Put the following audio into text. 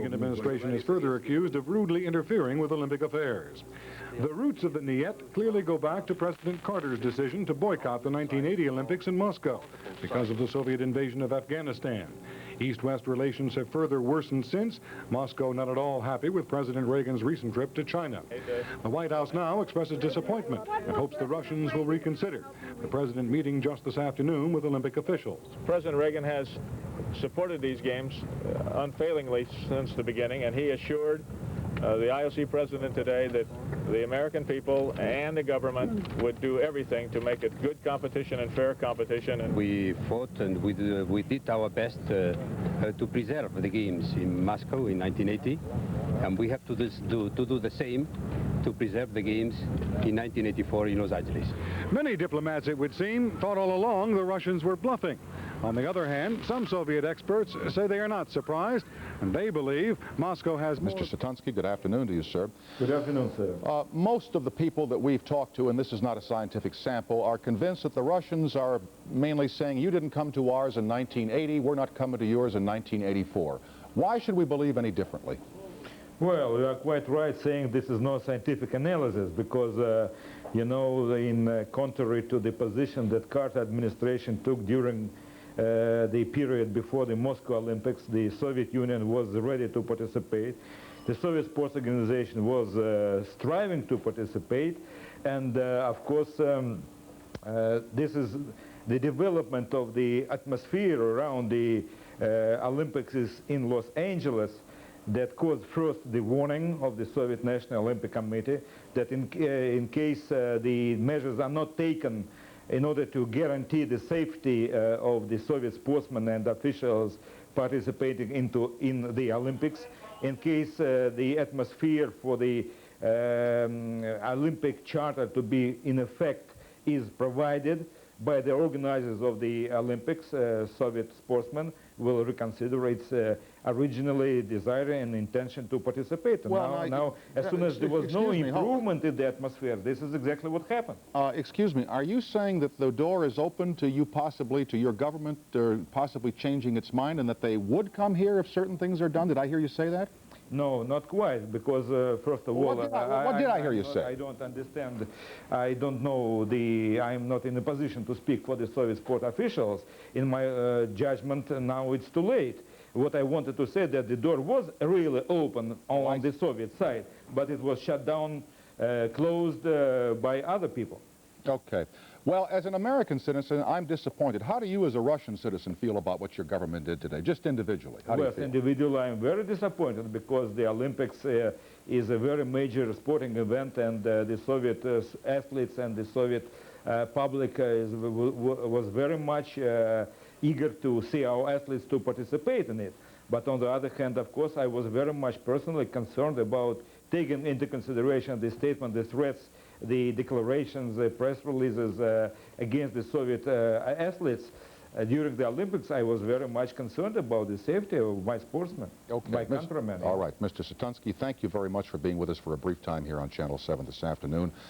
The administration is further accused of rudely interfering with Olympic affairs. The roots of the Niet clearly go back to President Carter's decision to boycott the 1980 Olympics in Moscow because of the Soviet invasion of Afghanistan. East-West relations have further worsened since. Moscow not at all happy with President Reagan's recent trip to China. The White House now expresses disappointment and hopes the Russians will reconsider. The president meeting just this afternoon with Olympic officials. President Reagan has supported these games unfailingly since the beginning, and he assured the IOC president today that the American people and the government would do everything to make it good competition and fair competition. And we fought and we did our best to preserve the games in Moscow in 1980, and we have to do the same to preserve the games in 1984 in Los Angeles. Many diplomats, it would seem, thought all along the Russians were bluffing. On the other hand, some Soviet experts say they are not surprised, and they believe Moscow has... Mr. Setounski, good afternoon to you, sir. Good afternoon, sir. Most of the people that we've talked to, and this is not a scientific sample, are convinced that the Russians are mainly saying, you didn't come to ours in 1980, we're not coming to yours in 1984. Why should we believe any differently? Well, you are quite right saying this is not scientific analysis because, you know, in contrary to the position that Carter administration took during the period before the Moscow Olympics, the Soviet Union was ready to participate. The Soviet Sports Organization was striving to participate, and of course this is the development of the atmosphere around the Olympics in Los Angeles that caused first the warning of the Soviet National Olympic Committee that in case the measures are not taken in order to guarantee the safety of the Soviet sportsmen and officials participating in the Olympics, in case the atmosphere for the Olympic Charter to be in effect is provided by the organizers of the Olympics, Soviet sportsmen will reconsider its originally desire and intention to participate. And well, now, as soon as there was no improvement in the atmosphere, this is exactly what happened. Excuse me, are you saying that the door is open to you possibly, to your government, possibly changing its mind and that they would come here if certain things are done? Did I hear you say that? No, not quite, because first of all... What did I hear you say? I don't understand. I don't know I'm not in a position to speak for the Soviet sport officials. In my judgment, now it's too late. What I wanted to say that the door was really open on the Soviet side, but it was shut down, closed by other people. Okay. Well, as an American citizen, I'm disappointed. How do you as a Russian citizen feel about what your government did today, just individually? How do you feel? Individually, I'm very disappointed because the Olympics is a very major sporting event, and the Soviet athletes and the Soviet public was very much eager to see our athletes to participate in it. But on the other hand, of course, I was very much personally concerned about taking into consideration the statement, the threats, the declarations, the press releases against the Soviet athletes. During the Olympics, I was very much concerned about the safety of my sportsmen, my countrymen. All right, Mr. Setounski, thank you very much for being with us for a brief time here on Channel 7 this afternoon.